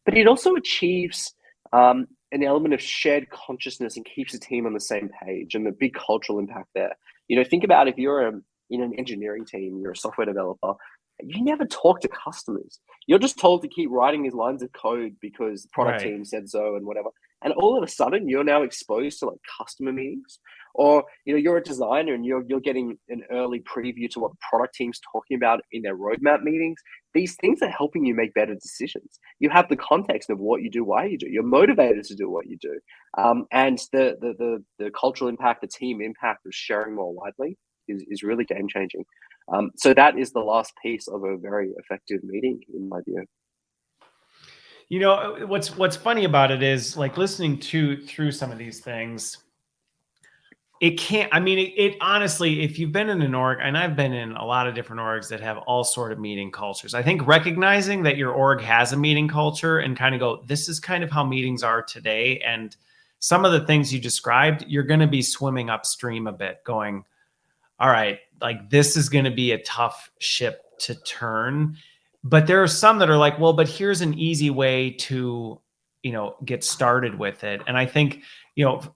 S2: But it also achieves an element of shared consciousness and keeps the team on the same page, and the big cultural impact there. Think about if you're in an engineering team, you're a software developer, you never talk to customers. You're just told to keep writing these lines of code because the product team said so and whatever. And all of a sudden, you're now exposed to like customer meetings, or you're a designer and you're getting an early preview to what the product team's talking about in their roadmap meetings. These things are helping you make better decisions. You have the context of what you do, why you do. You're motivated to do what you do, and the cultural impact, the team impact of sharing more widely is really game changing. So that is the last piece of a very effective meeting, in my view.
S1: What's funny about it is, like, listening through some of these things, it honestly, if you've been in an org, and I've been in a lot of different orgs that have all sort of meeting cultures, I think recognizing that your org has a meeting culture and kind of go, this is kind of how meetings are today. And some of the things you described, you're going to be swimming upstream a bit going, all right, like, this is going to be a tough ship to turn. But there are some that are like, well, but here's an easy way to, get started with it. And I think,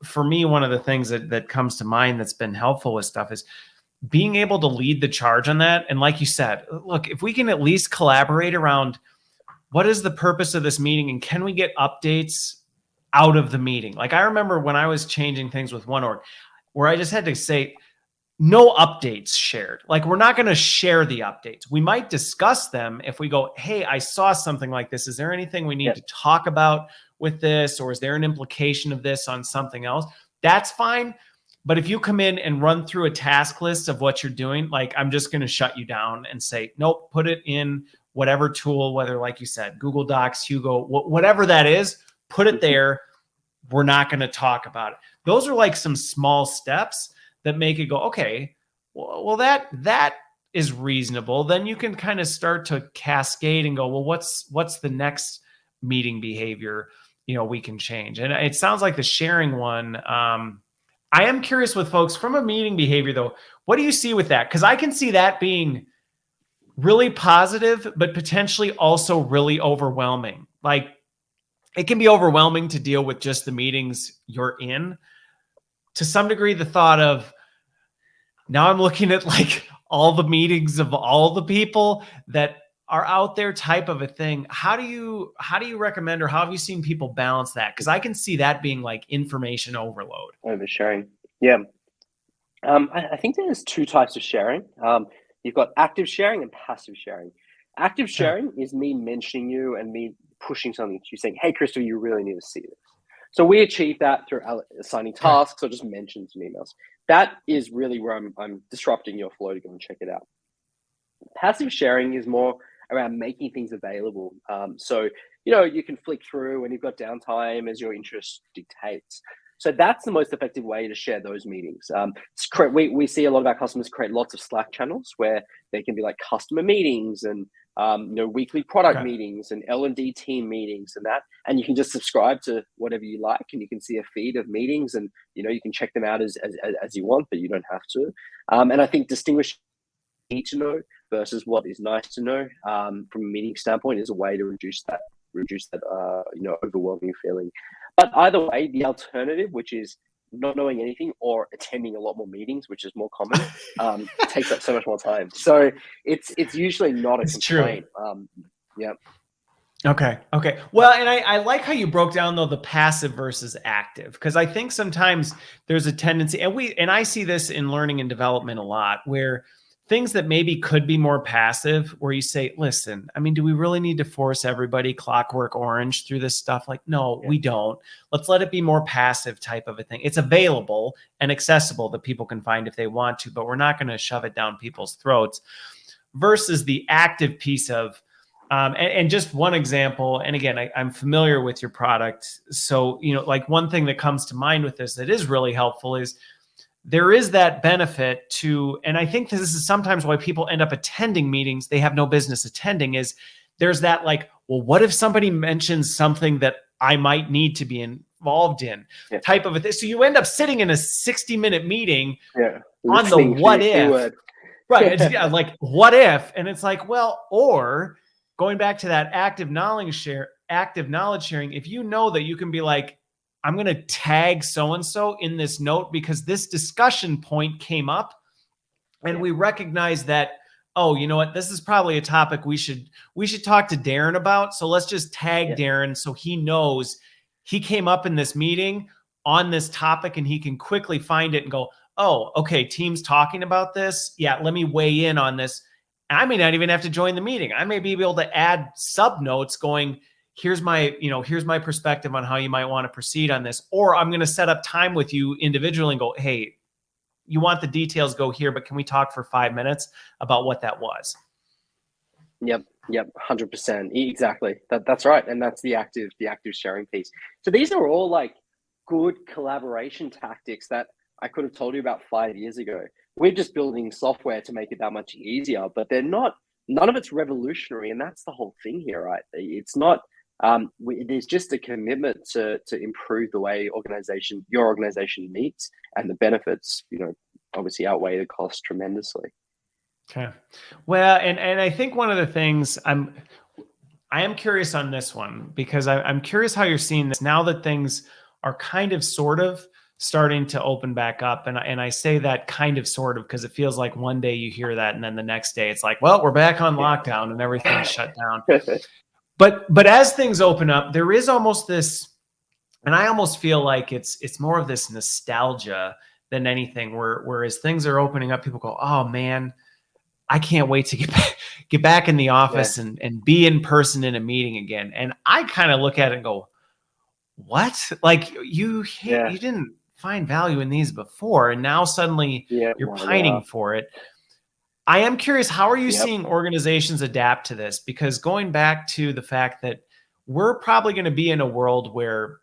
S1: for me, one of the things that comes to mind that's been helpful with stuff is being able to lead the charge on that. And like you said, look, if we can at least collaborate around what is the purpose of this meeting, and can we get updates out of the meeting? Like, I remember when I was changing things with one org where I just had to say, no updates shared. Like, we're not going to share the updates. We might discuss them if we go, hey, I saw something like this. Is there anything we need to talk about with this? Or is there an implication of this on something else? That's fine. But if you come in and run through a task list of what you're doing, like, I'm just going to shut you down and say, nope, put it in whatever tool, whether, like you said, Google Docs, Hugo, whatever that is, put it there. We're not going to talk about it. Those are like some small steps that make it go, okay, well, that is reasonable. Then you can kind of start to cascade and go, well, what's the next meeting behavior, we can change. And it sounds like the sharing one. I am curious with folks from a meeting behavior though, what do you see with that? Because I can see that being really positive, but potentially also really overwhelming. Like, it can be overwhelming to deal with just the meetings you're in. To some degree, the thought of, now I'm looking at like all the meetings of all the people that are out there type of a thing. How do you recommend, or how have you seen people balance that? Because I can see that being like information overload.
S2: Oversharing. Yeah. I think there's two types of sharing. You've got active sharing and passive sharing. Active sharing is me mentioning you and me pushing something to you, saying, hey, Crystal, you really need to see this. So we achieve that through assigning tasks or just mentions in emails. That is really where I'm disrupting your flow to go and check it out. Passive sharing is more around making things available. So, you can flick through and you've got downtime as your interest dictates. So that's the most effective way to share those meetings. We see a lot of our customers create lots of Slack channels where they can be like customer meetings and weekly product meetings and L&D team meetings and that. And you can just subscribe to whatever you like, and you can see a feed of meetings, and you can check them out as you want, but you don't have to. And I think distinguish need to know versus what is nice to know from a meeting standpoint is a way to reduce that overwhelming feeling. But either way, the alternative, which is not knowing anything or attending a lot more meetings, which is more common, takes up so much more time. So it's usually not a complaint. Yeah.
S1: Okay. Well, and I like how you broke down though the passive versus active, because I think sometimes there's a tendency, and I see this in learning and development a lot, where things that maybe could be more passive, where you say, listen, I mean, do we really need to force everybody clockwork orange through this stuff? Like, no, we don't. Let's let it be more passive type of a thing. It's available and accessible that people can find if they want to, but we're not going to shove it down people's throats. Versus the active piece of, and just one example, and again, I'm familiar with your product. So, like one thing that comes to mind with this that is really helpful is there is that benefit to, and I think this is sometimes why people end up attending meetings they have no business attending, is there's that like, well, what if somebody mentions something that I might need to be involved in type of a thing. So you end up sitting in a 60-minute meeting on the what if. Right. It's like, what if? And it's like, well, or going back to that active knowledge sharing, if you know that you can be like, I'm going to tag so-and-so in this note because this discussion point came up and we recognize that, oh, you know what, this is probably a topic we should talk to Darren about. So let's just tag Darren so he knows he came up in this meeting on this topic and he can quickly find it and go, oh, okay, team's talking about this. Yeah, let me weigh in on this. I may not even have to join the meeting. I may be able to add sub notes going, here's my perspective on how you might want to proceed on this. Or I'm going to set up time with you individually and go, hey, you want the details, go here, but can we talk for 5 minutes about what that was?
S2: Yep. 100%. Exactly. That's right. And that's the active sharing piece. So these are all like good collaboration tactics that I could have told you about 5 years ago. We're just building software to make it that much easier, but none of it's revolutionary. And that's the whole thing here, right? It's not, there's just a commitment to improve the way your organization meets, and the benefits, obviously outweigh the cost tremendously.
S1: Okay. Well, and I think one of the things I am curious on this one, because I'm curious how you're seeing this now that things are kind of sort of starting to open back up. And I say that kind of sort of because it feels like one day you hear that and then the next day it's like, well, we're back on lockdown and everything's shut down. But as things open up, there is almost this, and I almost feel like it's more of this nostalgia than anything, whereas things are opening up, people go, oh man, I can't wait to get back in the office and be in person in a meeting again. And I kind of look at it and go, what? Like you didn't find value in these before, and now suddenly you're pining for it. I am curious, how are you seeing organizations adapt to this? Because going back to the fact that we're probably going to be in a world where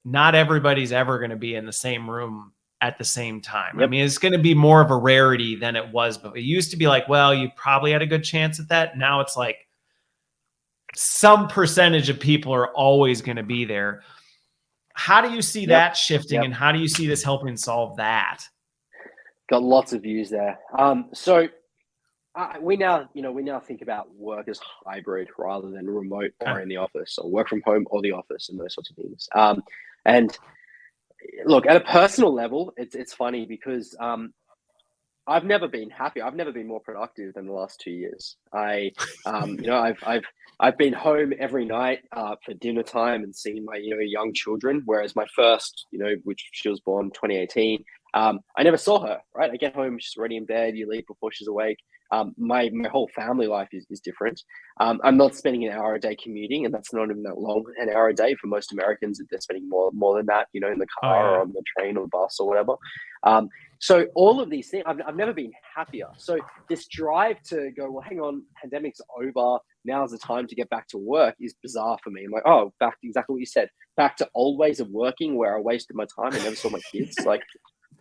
S1: not everybody's ever going to be in the same room at the same time. I mean, it's going to be more of a rarity than it was, but it used to be like, well, you probably had a good chance at that. Now it's like some percentage of people are always going to be there. How do you see that shifting, and how do you see this helping solve that?
S2: Got lots of views there. So we now think about work as hybrid rather than remote or in the office, or work from home or the office, and those sorts of things. And look, at a personal level, it's funny because I've never been happy. I've never been more productive than the last 2 years. I've been home every night for dinner time and seeing my young children. Whereas my first, which she was born 2018, I never saw her. Right, I get home, she's already in bed. You leave before she's awake. My whole family life is different. I'm not spending an hour a day commuting, and that's not even that long. An hour a day for most Americans, they're spending more than that, in the car or on the train or the bus or whatever. So all of these things, I've never been happier. So this drive to go, well, hang on, pandemic's over. Now's the time to get back to work is bizarre for me. I'm like, oh, back to exactly what you said, back to old ways of working where I wasted my time and never saw my kids. Like,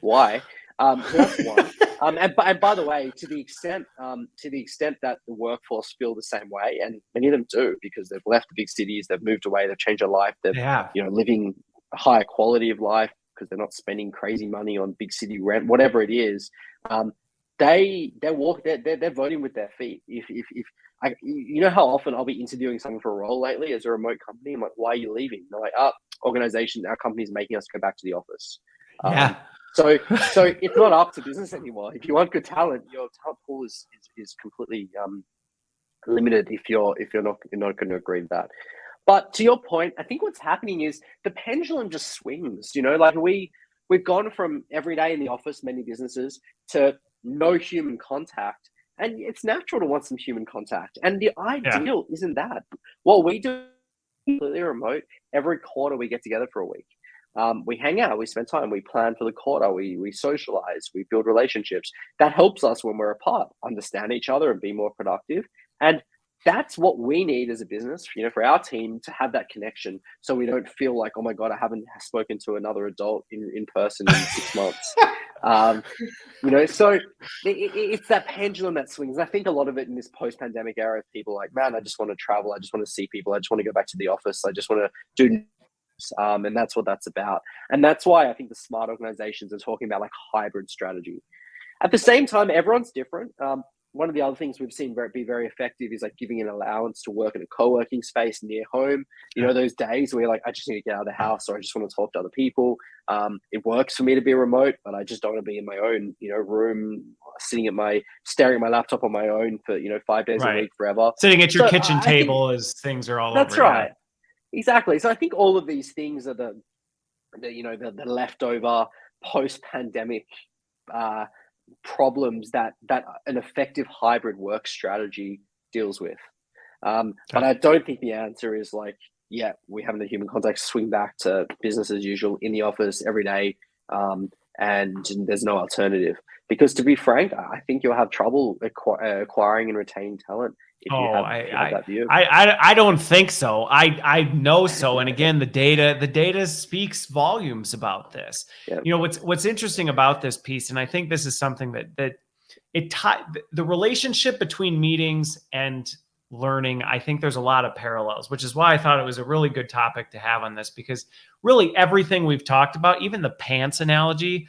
S2: why? That's one. And by the way, to the extent that the workforce feel the same way, and many of them do, because they've left the big cities, they've moved away, they've changed their life, they're living a higher quality of life because they're not spending crazy money on big city rent, whatever it is. They're voting with their feet. If how often I'll be interviewing someone for a role lately as a remote company. I'm like, why are you leaving? They're like, organization, our company is making us go back to the office. So it's not up to business anymore. If you want good talent, your talent pool is completely limited if you're not going to agree with that. But to your point, I think what's happening is the pendulum just swings. Like we've gone from every day in the office, many businesses, to no human contact, and it's natural to want some human contact. And the ideal isn't that. What we do completely remote. Every quarter we get together for a week. We hang out, we spend time, we plan for the quarter, we socialize, we build relationships. That helps us when we're apart, understand each other and be more productive. And that's what we need as a business, for our team to have that connection, so we don't feel like, oh my God, I haven't spoken to another adult in person in 6 months. So it's that pendulum that swings. And I think a lot of it in this post-pandemic era, people are like, man, I just want to travel. I just want to see people. I just want to go back to the office. I just want to do and that's what that's about. And that's why I think the smart organizations are talking about like hybrid strategy. At the same time, everyone's different. One of the other things we've seen be very effective is like giving an allowance to work in a co-working space near home. Those days where you're like, I just need to get out of the house, or I just want to talk to other people. It works for me to be remote, but I just don't want to be in my own, room, staring at my laptop on my own for, 5 days a week forever.
S1: Sitting at your kitchen table as things are all over.
S2: That's right. Exactly. So I think all of these things are the leftover post-pandemic problems that an effective hybrid work strategy deals with. But I don't think the answer is like, we have the human contact, swing back to business as usual in the office every day, and there's no alternative. Because to be frank, I think you'll have trouble acquiring and retaining talent if you have that view.
S1: I don't think so. I know so. And again, the data speaks volumes about this. Yeah. What's interesting about this piece, and I think this is something that the relationship between meetings and learning, I think there's a lot of parallels, which is why I thought it was a really good topic to have on this, because really everything we've talked about, even the pants analogy,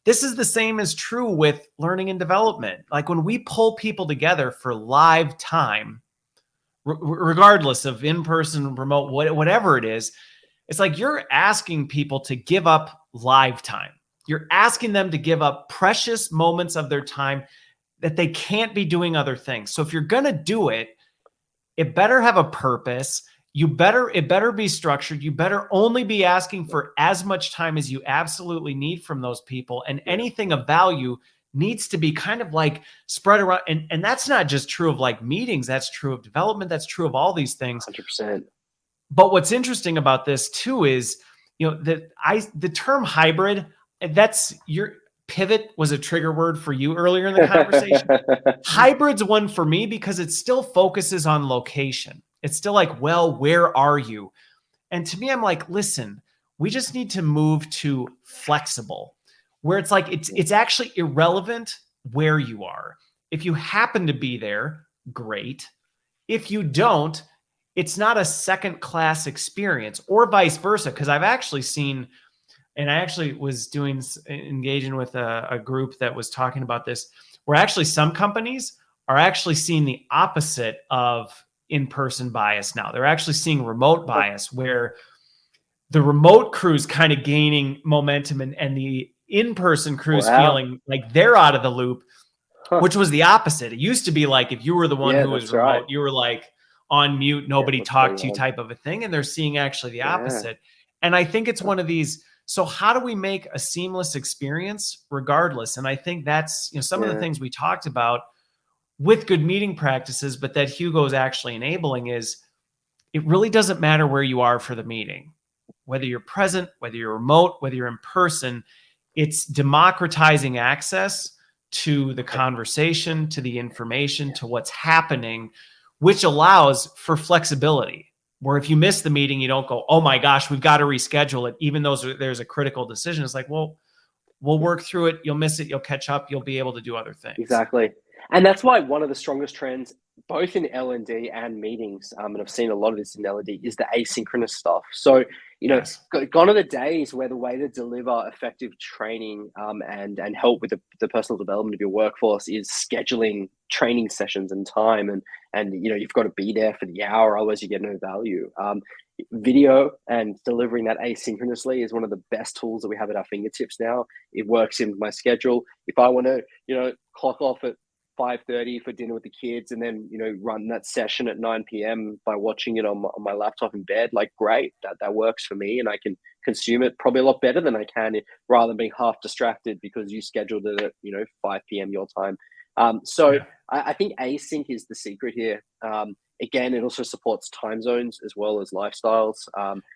S1: this is the same as true with learning and development. Like when we pull people together for live time, regardless of in-person, remote, whatever it is, it's like you're asking people to give up live time. You're asking them to give up precious moments of their time that they can't be doing other things. So if you're going to do it, it better have a purpose. it better be structured. You better only be asking for as much time as you absolutely need from those people. And anything of value needs to be kind of like spread around. And that's not just true of like meetings. That's true of development. That's true of all these things.
S2: 100%.
S1: But what's interesting about this too is, the term hybrid, that's your pivot was a trigger word for you earlier in the conversation. Hybrid's one for me because it still focuses on location. It's still like, well, where are you? And to me, I'm like, listen, we just need to move to flexible, where it's like, it's actually irrelevant where you are. If you happen to be there, great. If you don't, it's not a second class experience, or vice versa. Because I've actually seen, and I actually was engaging with a group that was talking about this, where actually some companies are actually seeing the opposite of in-person bias now. They're actually seeing remote bias, where the remote crew's kind of gaining momentum and the in-person crew's feeling like they're out of the loop, which was the opposite. It used to be like, if you were the one who was remote, you were like on mute, nobody talked to you type of a thing. And they're seeing actually the opposite. And I think it's one of these, so how do we make a seamless experience regardless? And I think that's, some of the things we talked about with good meeting practices, but that Hugo is actually enabling is, it really doesn't matter where you are for the meeting, whether you're present, whether you're remote, whether you're in person. It's democratizing access to the conversation, to the information, to what's happening, which allows for flexibility, where if you miss the meeting, you don't go, oh my gosh, we've got to reschedule it, even though there's a critical decision. It's like, well, we'll work through it. You'll miss it. You'll catch up. You'll be able to do other things.
S2: Exactly. And that's why one of the strongest trends, both in L&D and meetings, and I've seen a lot of this in L&D, is the asynchronous stuff. So, gone are the days where the way to deliver effective training and help with the personal development of your workforce is scheduling training sessions and time. And you've got to be there for the hour, otherwise you get no value. Video and delivering that asynchronously is one of the best tools that we have at our fingertips now. It works in my schedule. If I want to, clock off at 5:30 for dinner with the kids and then, run that session at 9 p.m. by watching it on my laptop in bed, like, great, that works for me, and I can consume it probably a lot better than I can rather than being half distracted because you scheduled it at, 5 p.m. your time. I think async is the secret here. Again, it also supports time zones as well as lifestyles.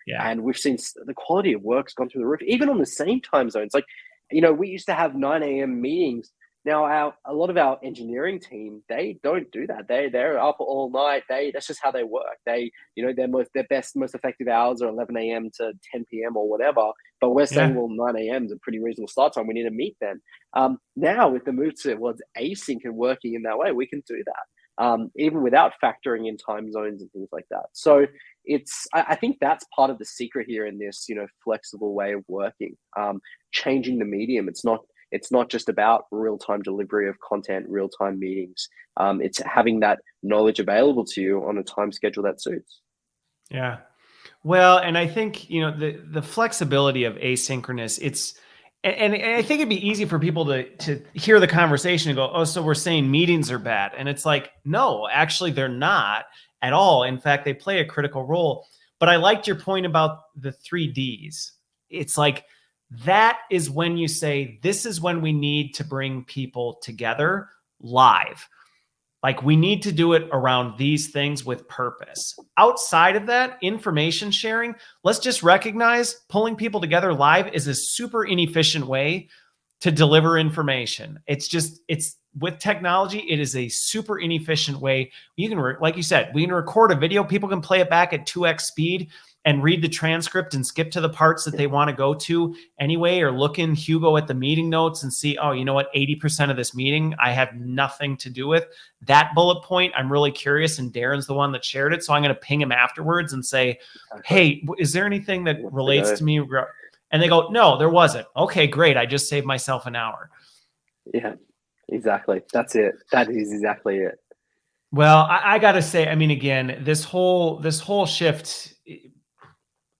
S2: And we've seen the quality of work's gone through the roof, even on the same time zones. Like, we used to have 9 a.m. meetings. Now, a lot of our engineering team, they don't do that. They're up all night. That's just how they work. Their best, most effective hours are 11 a.m. to 10 p.m. or whatever. But we're saying, well, 9 a.m. is a pretty reasonable start time. We need to meet then. Now, with the move towards async and working in that way, we can do that, even without factoring in time zones and things like that. So I think that's part of the secret here in this, flexible way of working, changing the medium. It's not just about real-time delivery of content, real-time meetings. It's having that knowledge available to you on a time schedule that suits.
S1: Yeah. Well, and I think, the flexibility of asynchronous, and I think it'd be easy for people to hear the conversation and go, oh, so we're saying meetings are bad. And it's like, no, actually they're not at all. In fact, they play a critical role. But I liked your point about the 3 Ds. It's like, that is when you say, this is when we need to bring people together live. Like, we need to do it around these things with purpose. Outside of that, information sharing, let's just recognize pulling people together live is a super inefficient way to deliver information. It's with technology, it is a super inefficient way. You can, like you said, we can record a video. People can play it back at 2x speed and read the transcript and skip to the parts that they want to go to anyway, or look in Hugo at the meeting notes and see, oh, you know what, 80% of this meeting I have nothing to do with. That bullet point, I'm really curious, and Darren's the one that shared it, so I'm going to ping him afterwards and say, hey, is there anything that relates to me? And they go, no, there wasn't. Okay, great. I just saved myself an hour.
S2: Yeah, exactly. That's it. That is exactly it.
S1: Well, I got to say, I mean, again, this whole shift,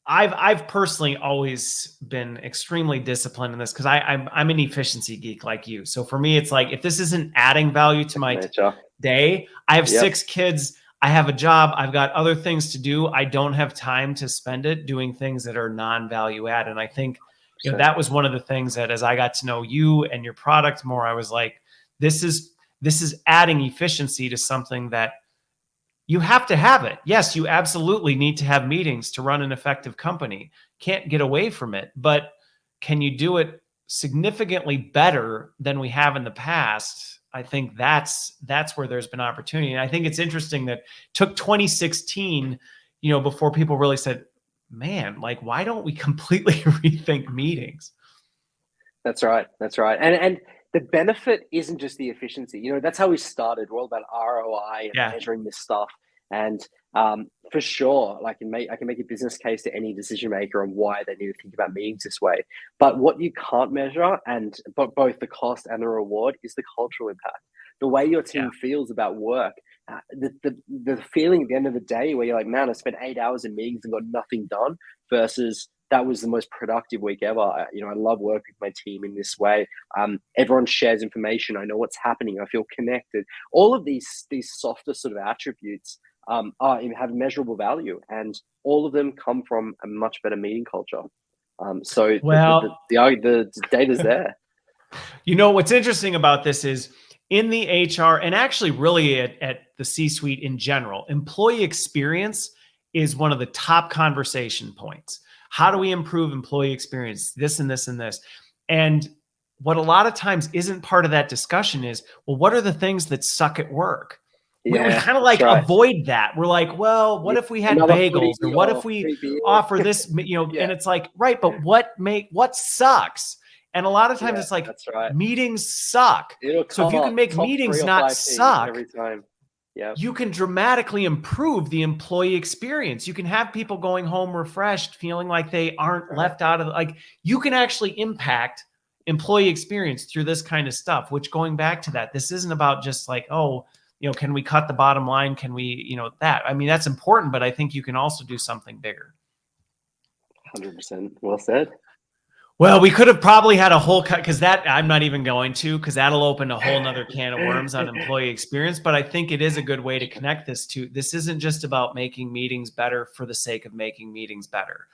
S1: I've personally always been extremely disciplined in this because I'm an efficiency geek like you. So for me, it's like, if this isn't adding value to my day, I have 6 kids. I have a job. I've got other things to do. I don't have time to spend it doing things that are non-value add. And I think, that was one of the things that as I got to know you and your product more, I was like, this is adding efficiency to something that you have to have it. Yes, you absolutely need to have meetings to run an effective company. Can't get away from it. But can you do it significantly better than we have in the past? I think that's where there's been opportunity. And I think it's interesting that it took 2016, before people really said, man, like, why don't we completely rethink meetings?
S2: That's right. That's right. And the benefit isn't just the efficiency. That's how we started. We're all about ROI and measuring this stuff. And for sure, I can make a business case to any decision maker on why they need to think about meetings this way. But what you can't measure, but both the cost and the reward, is the cultural impact. The way your team feels about work. The feeling at the end of the day where you're like, man, I spent 8 hours in meetings and got nothing done, versus that was the most productive week ever. I love working with my team in this way. Everyone shares information. I know what's happening. I feel connected. All of these softer sort of attributes have measurable value, and all of them come from a much better meeting culture. So the data's there.
S1: What's interesting about this is, in the HR and actually really at the C-suite in general, employee experience is one of the top conversation points. How do we improve employee experience? This and this and this. And what a lot of times isn't part of that discussion is, well, what are the things that suck at work? We kind of avoid that. We're like, well, what if we had bagels, or what if we offer this, and it's like, right, but what sucks? And a lot of times it's like, meetings suck. So if you can make meetings not suck
S2: every time,
S1: you can dramatically improve the employee experience. You can have people going home refreshed, feeling like they aren't left out of you can actually impact employee experience through this kind of stuff, which, going back to that, this isn't about just like, can we cut the bottom line? Can we, that, I mean, that's important, but I think you can also do something bigger.
S2: 100%. Well said.
S1: Well, we could have probably had a whole cut, because that I'm not even going to, because that'll open a whole nother can of worms on employee experience. But I think it is a good way to connect this to, this isn't just about making meetings better for the sake of making meetings better.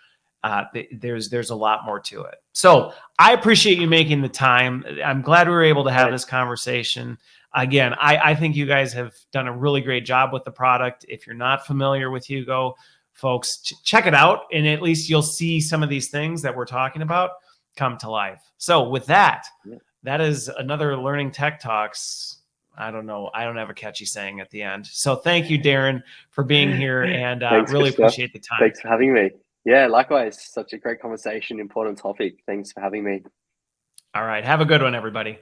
S1: There's a lot more to it. So I appreciate you making the time. I'm glad we were able to have this conversation. Again, I think you guys have done a really great job with the product. If you're not familiar with Hugo, folks, check it out. And at least you'll see some of these things that we're talking about come to life. So with that, that is another Learning Tech Talks. I don't know. I don't have a catchy saying at the end. So thank you, Darren, for being here, and really appreciate the time.
S2: Thanks for having me. Yeah, likewise. Such a great conversation, important topic. Thanks for having me.
S1: All right. Have a good one, everybody.